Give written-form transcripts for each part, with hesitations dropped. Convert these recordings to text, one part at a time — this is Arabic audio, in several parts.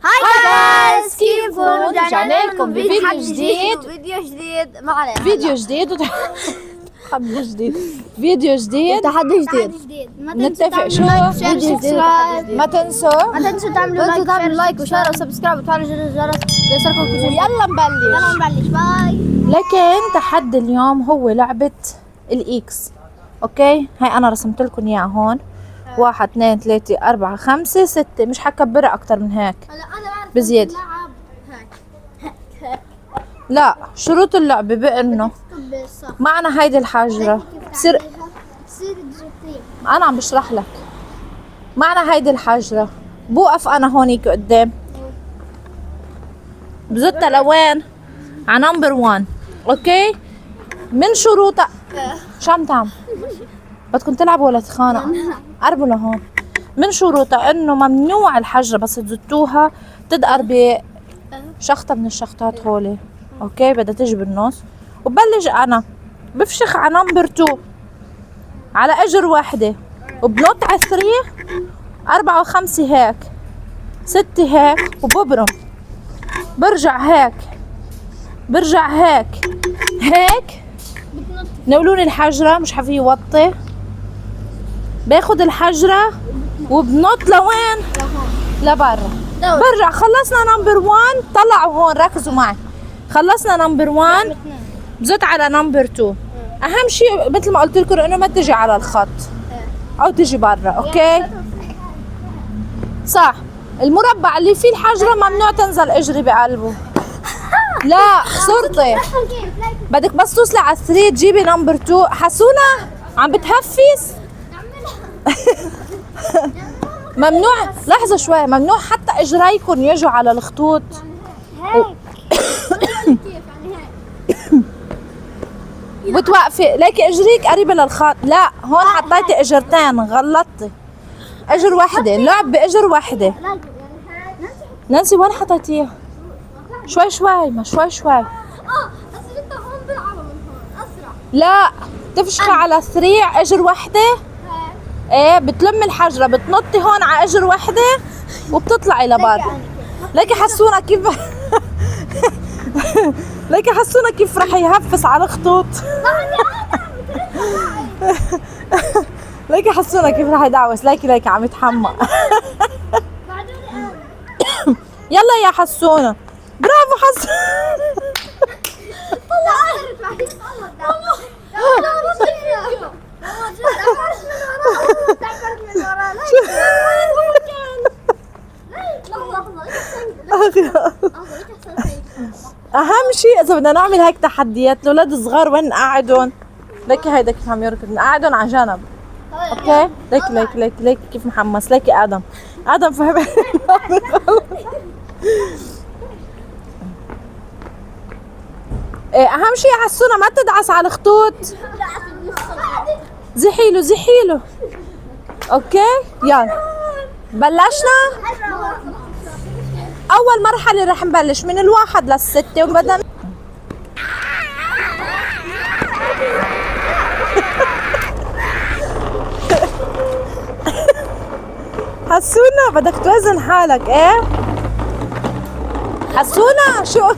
هاي جايز، كيفكم؟ رجعنا لكم بفيديو جديد. معنا فيديو جديد خبر جديد، فيديو جديد، تحدي جديد. نتفق شو فيديو جديد. ما تنسوا ما تنسوا تعملوا لايك وشير وسبسكرايب وتفعلوا جرس الجرس ليصلكم كل شيء. يلا نبلش. باي. لكن تحدي اليوم هو لعبة الإكس. أوكي، هاي أنا رسمت لكم إياها هون. 1 2 3 4 5 6، مش حكبرها أكتر من هيك بزيادة. لا، شروط اللعبة بأنه معنا هيدي الحجرة بصير أنا عم بشرح لك. معنا هيدي الحجرة، بوقف أنا هونيك قدام، بزتها لوين؟ على نمبر 1. أوكي، من شروطها شو عم تعمل؟ بدكم تلعبوا ولا تخانقوا؟ قربوا لهون. من شروطها انه ممنوع الحجرة بس تزتوها تدقر بشخطة من الشخطات هولي. اوكي، بدها تجي بالنص وبلش انا بفشخ على نمبر 2 على اجر واحدة وبنط على 3 4 و5 هيك 6 هيك وببرم، برجع هيك برجع هيك نولوني الحجرة مش حفي يوطي، باخد الحجرة وبنط لوين؟ لبرا. برجع. خلصنا نمبر 1. طلعوا هون ركزوا معي. خلصنا نمبر 1 بزت على نمبر 2. اهم شيء مثل ما قلت لكم انه ما تجي على الخط او تجي برا. اوكي صح. المربع اللي فيه الحجرة ممنوع تنزل اجري بقلبه. لا خسرتي. بدك بس توصلي على 3 تجيبي نمبر 2. حسونة عم بتهفز. ممنوع، لحظة شوي، ممنوع حتى اجريكم يجوا على الخطوط. بتوقفي ليكي اجريك قريبة للخط. لا هون حطيتي اجرتين، غلطتي. اجر واحدة، اللعب باجر واحدة. نانسي وين حطيتيها؟ شوي ما شوي. بس انت هون بالعرض من هون اسرع. لا تفشخي على 3 اجر واحدة. ايه بتلم الحجرة بتنطي هون على اجر واحدة وبتطلعي لبعض. ليكي حسونا كيف ليكي حسونا كيف رح يهفس على الخطوط. ليكي حسونا كيف رح يدعوس. ليكي عم يتحمق. يلا يا حسونة، برافو حسونة. اهم شيء اذا بدنا نعمل هيك تحديات الاولاد الصغار وين قاعدون. ليكي هيدا كيف عم يركض، نقعدهم على جنب. اوكي ليكي كيف محمس. ليكي ادم فهم. اهم شيء حسونا ما تدعس على الخطوط. زحيله. اوكي يلا بلشنا. اول مرحله رح نبلش من 1 ل6 وبدنا حسونا بدك توازن حالك. ايه حسونا شو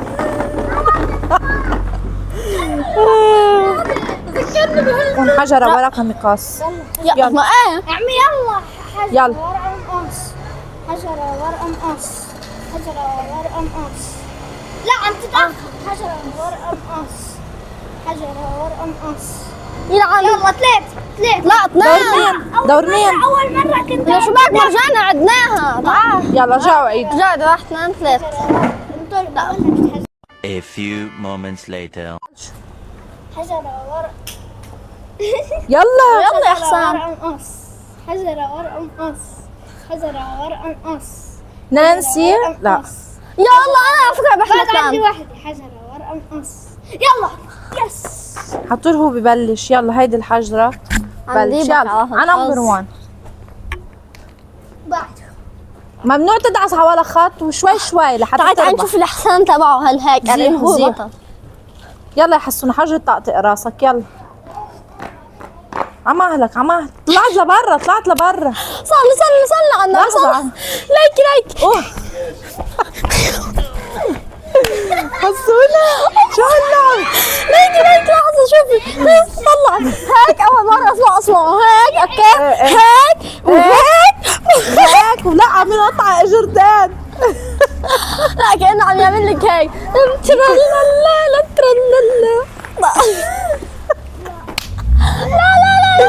حجرة ورقة مقص. يلا ما ايه يا عمي يلا ورقة مقص. حجرة ورقة مقص. لا انت تاخذ حجرة ورقة مقص. يلا 3 لا 2. دور مين؟ اول مرة كنت يا شباب رجعنا عدناها. تعال يلا رجعوا عيد. رجعت 1 2 3. A few moments later. حجرة ورقة. يلا يا حسام. حجرة ورقة مقص. نانسي لا يلا انا على فكرة بحلم. عندي واحدة حجرة ورقة مقص. يلا يس. حطوا هو ببلش. يلا هيدي الحجرة بلش. يلا على نمبر 1. بعد ممنوع تدعس على ولا خط وشوي لحتى تعال تربح. نشوف الحسام تبعه هل هيك يعني هو زيح. بطل. يلا يا حسون حاجة طقطق راسك. يلا عمالك طلعت لبرا. صلي عنا. لحظة. ليك اوه اسمعوا هيك اوكي هيك وهيك هيك ولا عم يقطع اجرتين. لا كأنه عم يعمل لك هيك ترلالا لا ترلالا. لا لا لا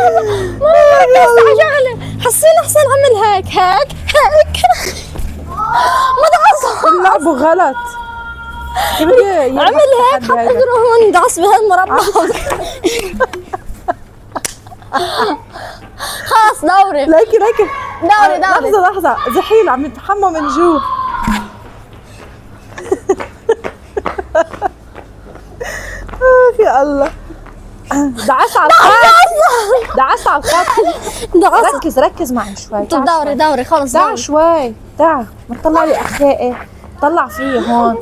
ما ركزت على شغله. حسين حسين عمل هيك هيك هيك ما دعس. لعبوا غلط. عمل هيك حط اجره هون دعس بهالمربع. خلص دوري ليكي دوري لحظة زحيل عم يتحمى من جوا. يا الله دعس على الخط. دعس على الخط. ركز معي شوي. طب دوري خلص دع دوري. شوي دع ما تطلع لي اخلاقي. طلع فيه هون.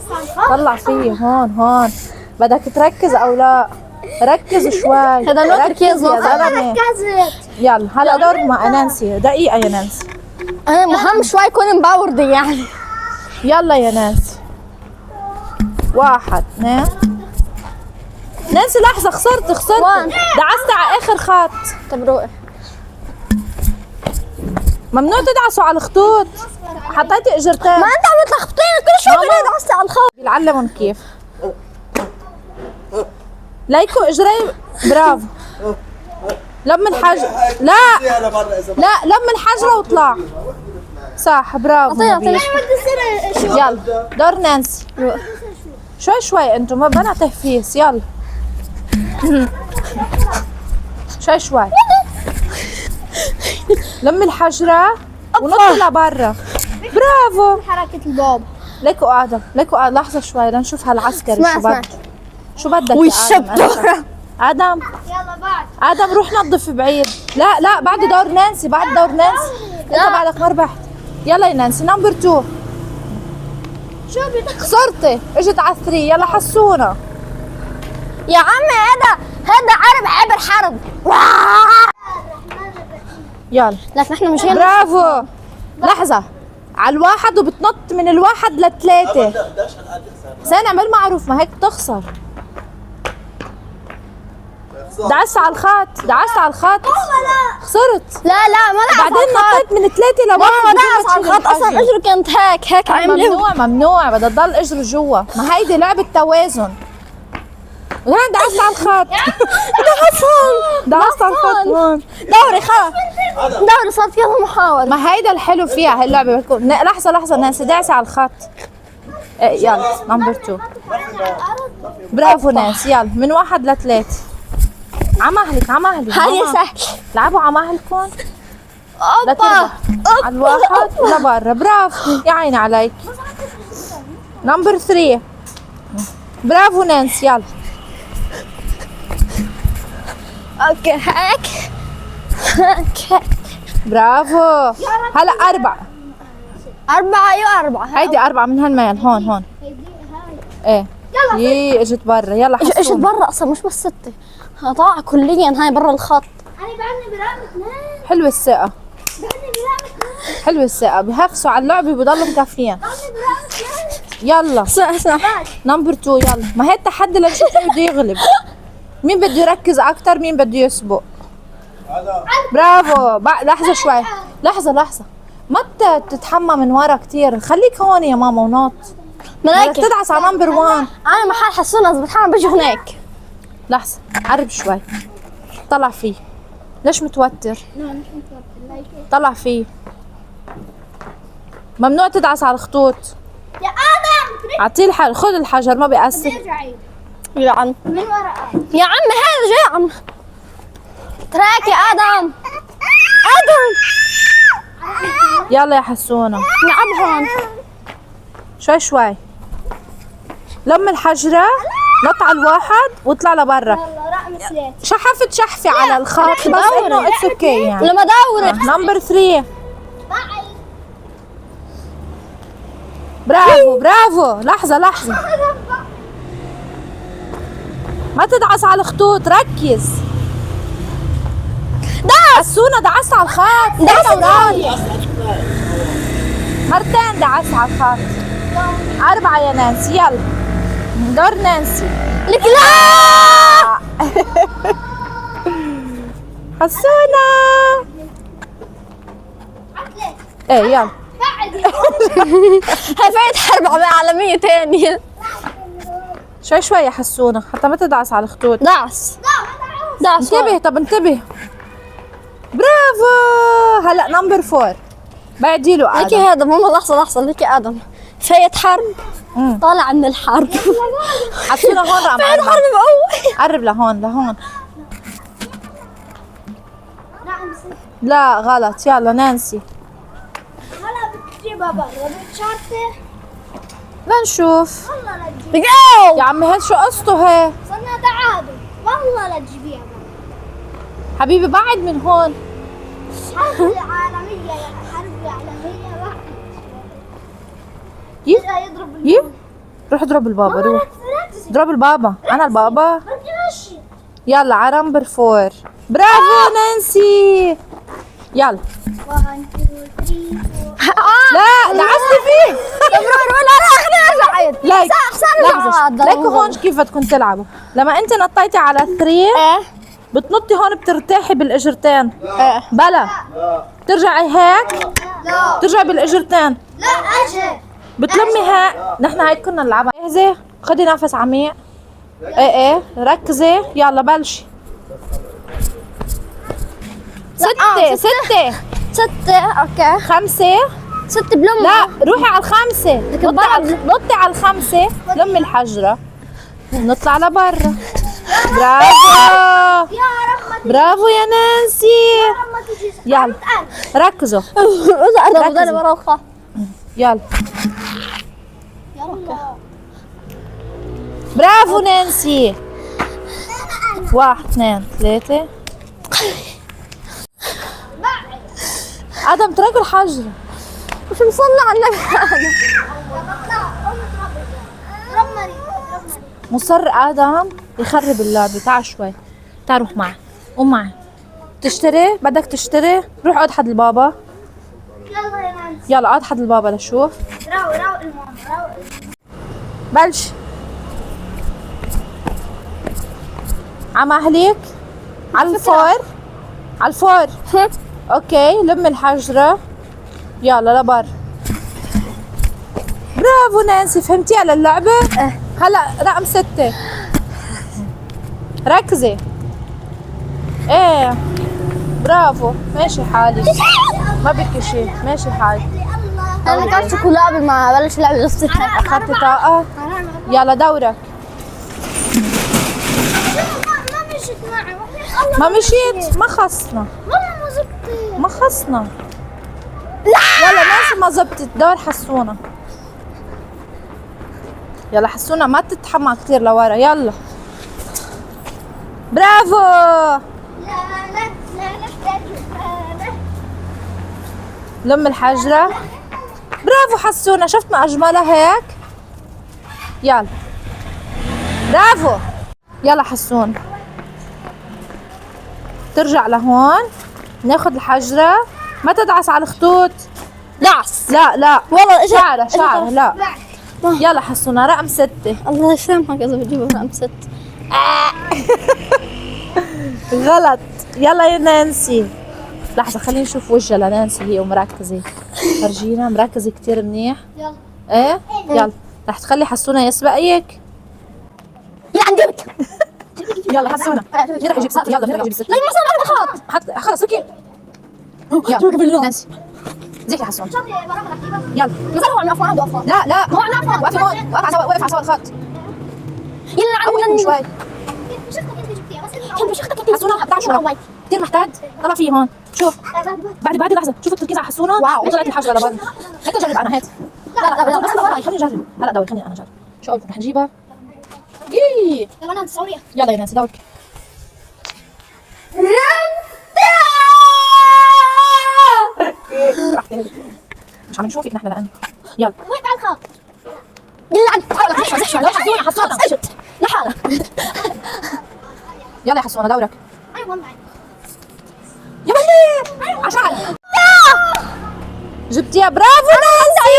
طلع فيه هون. بدك تركز او لا؟ ركز شوي. هذا نوع تركيز يا زلمة. يلا هلا دورك مع نانسي. دقيقة يا نانسي. انا مهم شوي كون مباوردة يعني. يلا يا نانسي. 1 2. نانسي لحظة خسرت دعست على آخر خط. طب روقي. ممنوع تدعسوا على الخطوط. حطيتي اجرتين. ما انت عم تلخبطين كل شوي بدي دعستي على الخط. بيعلمهم كيف. ليكو اجري. برافو. لم الحجر. لا لم الحجرة واطلع. صح برافو. اعطيني يلا دور نانسي. شوي انتم ما بنا تهفيس. يلا شوي لم الحجرة ونط لبرا. برافو. حركة الباب. ليكو قاعدة لحظة شوي لنشوف هالعسكري شو بدك والشبطة. آدم يلا بعد. آدم روح نظف بعيد. لا بعد دور نانسي. انت بعدك ما ربحت. يلا يا نانسي نمبر 2. شو بدك؟ خسرتي. اجت على 3. يلا حسونا. يا عمي هذا عبر حرب. يلا لكن احنا مش هنا. برافو. لحظة على 1 وبتنط من 1 ل3. حسين اعمل معروف ما هيك بتخسر. دعست على الخط. خسرت. لا ما دعس على بعدين الخط. نطيت من 3 ل1. ما دعس على الخط اصلا اجره كانت هيك عملوا. ممنوع بدها تضل اجره جوا. ما هيدي لعبة توازن. وهنا دعست على الخط. دعست على الخط هون. دوري خلص. دوري صار فيها محاولة. ما هيدا الحلو فيها هاللعبة. بتكون لحظة نانسي دعسي على الخط. يلا نمبر 2. برافو نانسي. يلا من 1 ل3. عمهلك هاي سهل. لعبوا عمهلكم. اوبا على 1 لبرا. برافو يا عيني عليك. نمبر 3. برافو نانسي. يلا اوكي هيك برافو. هلا 4. 4 هيدي 4 من هالميل. هون ايه. يلا اجت برا. يلا حسون. اجت برا اصلا مش بس 6. ضاع كليا هاي برا الخط. انا بعمل برقم 2. حلوة الثقة. بعمل برقم 2. حلوة الثقة. بهفسوا على اللعبة بضلوا مكفيين. بعمل برقم 2. يلا صح نمبر 2. يلا ما هي التحدي لنشوف مين بده يغلب. مين بده يركز اكثر مين بده يسبق. برافو. لحظة شوي. لحظة ما تتحمى من ورا كتير. خليك هون يا ماما ونط. بدك تدعس على نمبر 1. انا محل حسونة اذا بتحمل بجي هناك. لحظة قرب شوي. طلع فيه. ليش متوتر؟ طلع فيه. ممنوع تدعس على الخطوط. يا ادم اعطيه خذ الحجر ما بيأثر. يا عم من ورا يا عم هذا جاي عم تراك يا ادم. يلا يا حسونة نلعب هون شوي. لم الحجرة نط على 1 واطلع لبرا. يلا رقم 3. شحفت شحفي على الخط بس انه اتس اوكي يعني. لما دوري. نمبر 3. برافو. لحظة ما تدعس على الخطوط. ركز. حسونة دعست على الخط. مرتين دعست على الخط. 4 يا نانسي. يلا دور نانسي. لك لا حسونة. عقلك ايه يلا. بعد هاي فايت حرب عالمية تانية. شوي شوي يا حسونة حتى ما تدعس على الخطوط. دعس دعس. انتبه طب انتبه. برافو. هلا نمبر 4 بعدي له ليكي آدم. هذا ماما لحظة ليكي آدم فايت حرب طالع من الحرب. حسونة هون رقم فايت 4. حرب قوي. قرب لهون لهون. نعم ست. لا غلط. يلا نانسي هلا بتجيبها برا بتشارته. لنشوف. والله لا تجيب. يا عمي هاد شو قصته هي؟ صرنا تعادل. والله لا تجيبيها برا. حبيبي بعد من هون. حرب عالمية يا حرب عالمية واحد. يي جاي يضرب يي روح اضرب البابا روح. ركزي. اضرب البابا. انا البابا. ركزي. يلا على نمبر 4. برافو نانسي. يلا 1 2 3 لا دعستي فيه. لا خليني ارجع عيد. لايك لحظة. لحظة ليكوا هون كيف بدكم تلعبوا. لما انت نطيتي على 3 ايه بتنطي هون بترتاحي بالاجرتين. ايه بلا ترجعي هيك لا ترجعي بالاجرتين لا اجي. بتلمي هيك. نحن هيك كنا نلعبها. جاهزة؟ خدي نفس عميق. ايه ركزي يلا بلشي. 6 ستة اوكي 5 ستة بلم. لا روحي على ال5. نطي على ال5 لمي الحجرة نطلع لبرا. برافو يا رب ما برافو يا نانسي. ما تجي. يلا ركزوا اذا ركزي. انا بروخة. يلا يلا. برافو نانسي. 1 2 3 ادم ترك الحجرة. مش مصلى على النبي. رمري. مصر ادم يخرب اللعبة. تعال شوي. تعال روح معي. قوم معي. تشتري بدك تشتري. روح اقعد حد البابا. يلا يا نانسي. يلا اقعد حد البابا لشوف. روق الماما روق. بلش على مهلك. على الفور. على الفور. اوكي لم الحجرة. يلا لبر. برافو نانسي فهمتي على اللعبة؟ هلا رقم 6 ركزي. ايه برافو ماشي حالي. ما بدك شيء ماشي حالي. انا كان شوكولا قبل ما بلش لعب قصتي. اخذتي طاقة. يلا دورك. ما مشيت معي. ما مشيت ما خصنا والله ما زبطت. ما خصنا. لا يلا نانسي ما زبطت. دور حسونة. يلا حسونة ما تتحمى كتير لورا. يلا برافو. لا لا لا لا. لم الحجرة. برافو حسونة. شفت ما أجملها هيك. يلا برافو. يلا حسون ترجع لهون. ناخد الحجرة. ما تدعس على الخطوط. دعس. لا والله شعرة لا. يلا حسونة رقم 6. الله يسامحك اذا بجيبها رقم 6. غلط. يلا يا نانسي. لحظة خليني نشوف وجهها لنانسي هي ومركزة. فرجينا مركزة كتير منيح. يلا. ايه يلا رح تخلي حسونة يسبقيك. يا عندك. يلا حسونة مين رح يجيب 6. يلا مين رح يجيب 6. لا ما صار خط. حط خلص اوكي. يلا نانسي زيك يا حسونة. شوفي براك رح تجيبها. يلا نصور مع افوان وافوان. لا هو انا افوان. وقفي هون. وقف على سوا الخط. يلا قوي عندنا شوي. كيف شفتك انت جبتيها بس انت كم بشختك انت. حسونة بتاع شو كثير محتاج. طلع فيه هون. شوف بعد لحظة شوف التركيز على حسونة. واو. وطلعت الحجرة لبرا. هات نجرب انا هات. لا بس خليني اجرب. هلا دوري خليني انا اجرب. شو قلت رح نجيبها. يي يلا نانسي صوريها. يلا يا نانسي دورك. مش عم نشوفك نحن الان. يلا وين على الخط. يلا عندك. حسونة. لحالك. يلا يا حسونة دورك. ايوه معي. يا بني عشان جبتيها. برافو نانسي.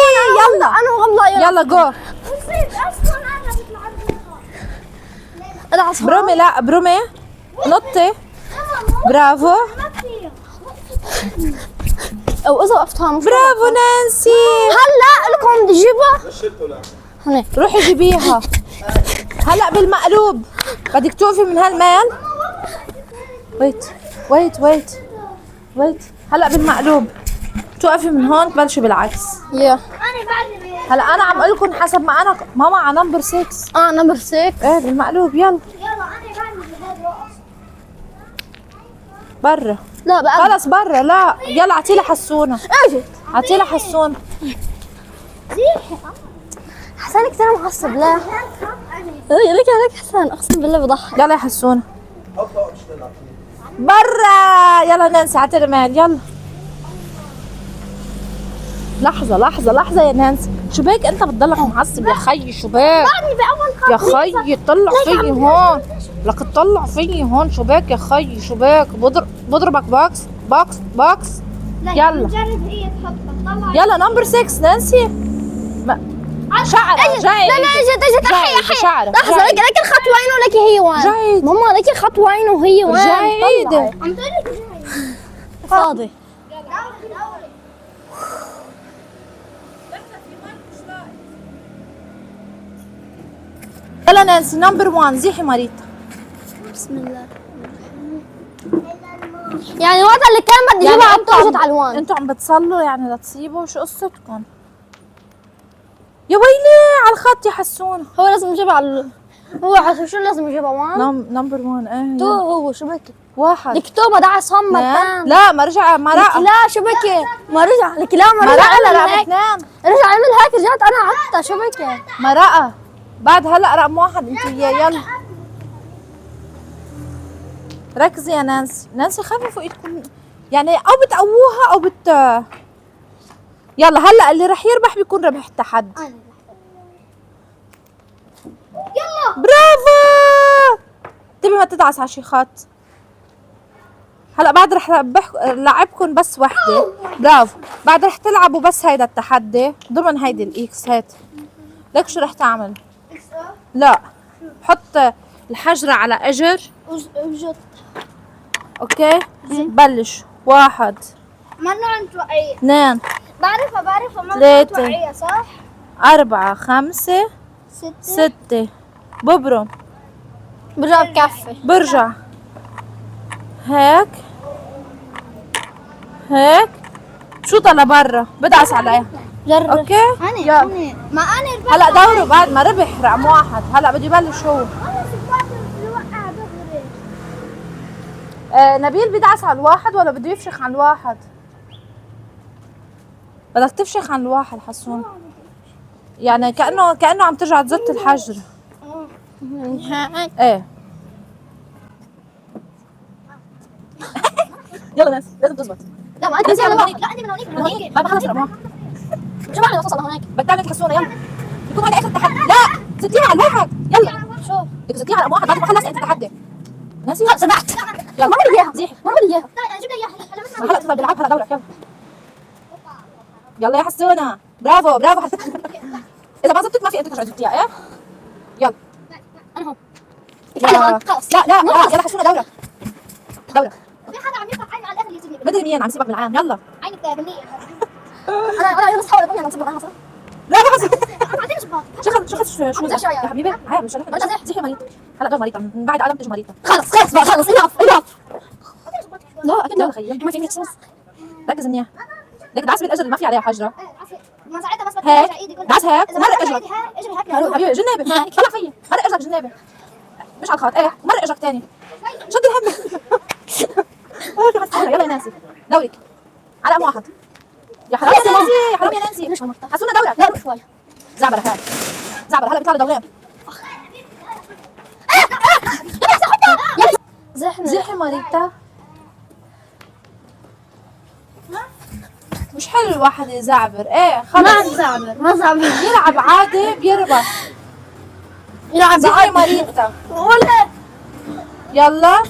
يلا انا والله يلا جو. نسيت اصلا انا بطلع عند الخط. دعس. برومي لا برومي نطي. برافو او اذا وقفتها مش برافو نانسي. هلا لكم تجيبها هنيك. روحي جيبيها هلا بالمقلوب. بدك توقفي من هالميل. ويت هلا بالمقلوب توقفي من هون تبلشي بالعكس. يا انا بعد هلا انا عم اقول لكم حسب ما انا ماما على نمبر 6. نمبر 6. ايه بالمقلوب. يلا يلا انا بعد هذا برا. لا بقى خلص برا. لا يلا اعطيلها حسونه. اجت اعطيلها حسونه. حسن كثير معصب. لا لك حسن اقسم بالله بضحك. يلا يا حسونه برا. يلا نانسي اعطيلها مال. يلا لحظة يا نانسي. شو بك انت بتضلك معصب يا خيي؟ شو بك بعدني باول يا خيي؟ طلع فيي هون. لك تطلع فيي هون. شو بك يا خيي؟ شو بك؟ بضربك باكس. يلا مجرد هي تحطها طلع. يلا نمبر 6 نانسي. شعرة جاي. لا اجت احي شعرة لحظه. لك الخطوين ولك هي وين؟ جاي ماما لك الخطوين وهي وين؟ جاي. طلعي. عم تقول لك جاي. فاضي. دوري. يلا نانسي نمبر 1 زيحي مريضة. بسم الله. يعني الوقت اللي كان بدي اجيبها عم توجد على الوان. انتوا عم بتصلوا يعني لتصيبوا؟ شو قصتكم؟ يا ويلي على الخط يا حسونه. هو لازم يجيبها على هو حسب شو لازم يجيبها وان؟ نمبر 1. ايه تو يلا. هو شو بكي؟ واحد. لك تو ما دعس هم اثنين. مرتين. لا ما رجع ما لك رقى. لا شو بكي؟ ما رجع. لك لا ما ما رجع. رقى. لا عمل رقم هيك. 2. رجع عمل هيك رجعت انا عدتها. شو بكي؟ ما رقى. بعد هلا رقم 1 انت وياه. يلا ركزي يا نانسي خففوا ايدكم يعني او بتقووها او يلا هلا اللي رح يربح بيكون ربح التحدي. يلا برافو. تبي ما تدعس على شي خط. هلا بعد رح لعبكم بس وحده. برافو. بعد رح تلعبوا بس هيدا التحدي ضمن هيدي الاكس. هات لك شو رح تعمل. لا حط الحجرة على اجر. وجد اوكي بلش. 1 منو عم توقعيها؟ 2 بعرفها منو عم ثلاثة. توقعيها صح؟ 4 5 6 ببرم. برجع بكفي. برجع هيك شوطة لبرا بدعس عليها. جرب. اوكي يلا ما انا ربحت. هلا دوروا بعد ما ربح رقم 1. هلا بده يبلش هو. انا سبقت بوقع دغري. نبيل بدعس على الواحد ولا بده يفشخ على الواحد؟ بدك تفشخ عن الواحد حسون. يعني كأنه عم ترجع تزت الحجر. ايه يلا ناس لازم تزبط. لا ما انت نانسي لا عم لا انت من هونيك من هونيك هونيك. بعد ما خلص رقم 1 شو بعمل وصل هناك؟ بدك تعمل تحسونه. يلا يكون هذا اخر تحدي. لا ستيها على الواحد. يلا شو؟ بدك ستيها على رقم 1 بعد ما خلص انت التحدي. ناسي سمعت. يلا ما بدي اياها. زيحي. ما بدي اياها. لا جيب لي اياها. هلا تفضل بلعب. هلا دورك. يلا يا حسونه. برافو اذا ما زبطت ما في انت ترجع تزبطيها. ايه يلا انا هون. يلا. خلص. لا يلا حسونه دورك. في حدا عم يفتح عيني على الاخر اللي يجيبني. مدري مين عم يسيبك بالعام. يلا عينك بنيه. انا بس حاول ابني انا اصبر انا صح. لا حسن. بعدين شباك. شو يا حبيبي. هاي مش زيحي مريضة. هلا دور مريضة من بعد ادم تجي مريضة. خلص اضرب. لا اكيد لا خيي ما في صوص. ركز منيح. لك دعس بالاجر اللي ما في عليها حجرة. ما ساعتها بس هيك. ايدي كلها. دعس هيك إذا ومرق مرق اجرك. اجري هيك. حبيبي جنابي. طلع فيي مرق اجرك جنابي. مش على الخط. ايه مرق اجرك ثاني. شد الهم. يلا يا نانسي دورك على رقم 1. يا حرام يا نانسي حرام يا نانسي. حسونا دورك. لا شوي. زعبرة هاي زعبرة هلا بيطلع له دورين. زيحي مريتا. مش حلو الواحد يزعبر. ايه خلص ما زعبر. يلعب عادي بيربح. يلعب زيحي مريتا. ولا يلا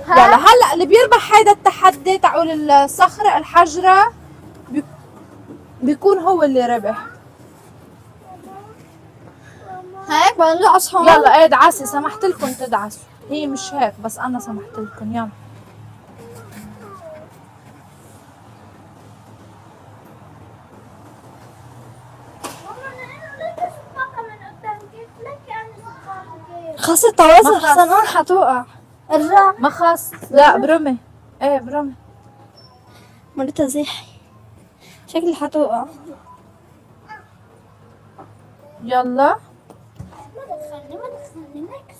هلا اللي بيربح هيدا التحدي تاعول الصخرة الحجرة بيكون هو اللي ربح. هيك بندعس هون. يلا ايه دعسي. سمحت لكم تدعسوا. هي مش هيك بس انا سمحت لكم. يلا خاص التواصل حسنون حتوقع. ارجع. ما خص. لا برمي. ايه برمي. مرتها زيحي. شكلي حتوقع. يلا. ما تدخلني ماك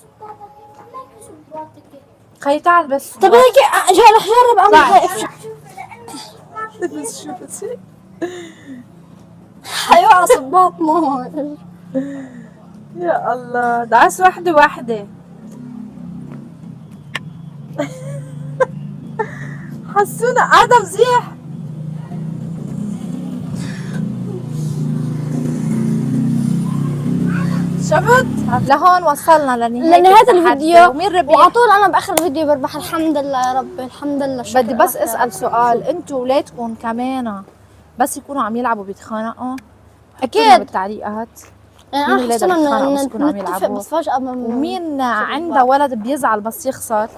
صباطك خي تعال بس. طب هيك جرب اعمل هيك. بس شو بس حيوقع صباط ماما. يا الله دعس واحدة حسونا قاعدة بزيح. شفت لهون وصلنا لنهاية الفيديو ومين ربح؟ وعلى طول انا باخر الفيديو بربح. الحمد لله يا ربي الحمد لله. شكرا بدي بس لك يا اسأل رب. سؤال، انتوا ولادكم كمان بس يكونوا عم يلعبوا بيتخانقوا؟ اكيد بالتعليقات. يعني مين انا ولادها حسنا بيتخانقوا بس ان يكونوا عم نتفق يلعبوا؟ بس فجأة ومين عنده ولد بيزعل بس يخسر؟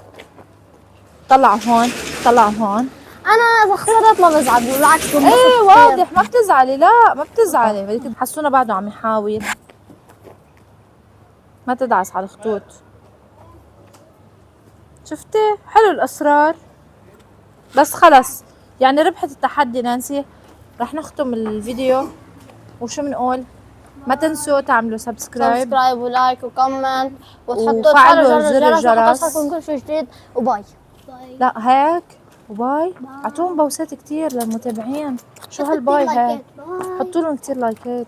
طلعوا هون. انا اذا خسرت ما بزعل بالعكس بنبسط ايه كتير. واضح ما بتزعلي. لا ما بتزعلي. بدك تحسونا بعده عم يحاول. ما تدعس على الخطوط. شفتي حلو الاصرار. بس خلص يعني ربحت التحدي نانسي. رح نختم الفيديو وشو بنقول؟ ما تنسوا تعملوا سبسكرايب ولايك وكومنت وتحطوا وفعلوا تفعلوا زر الجرس لحتى الجرس. يوصلكم كل شيء جديد. وباي. لا هيك وباي. اعطوهم بوسات كتير للمتابعين. شو هالباي هيك؟ حطوا لهم كتير لايكات.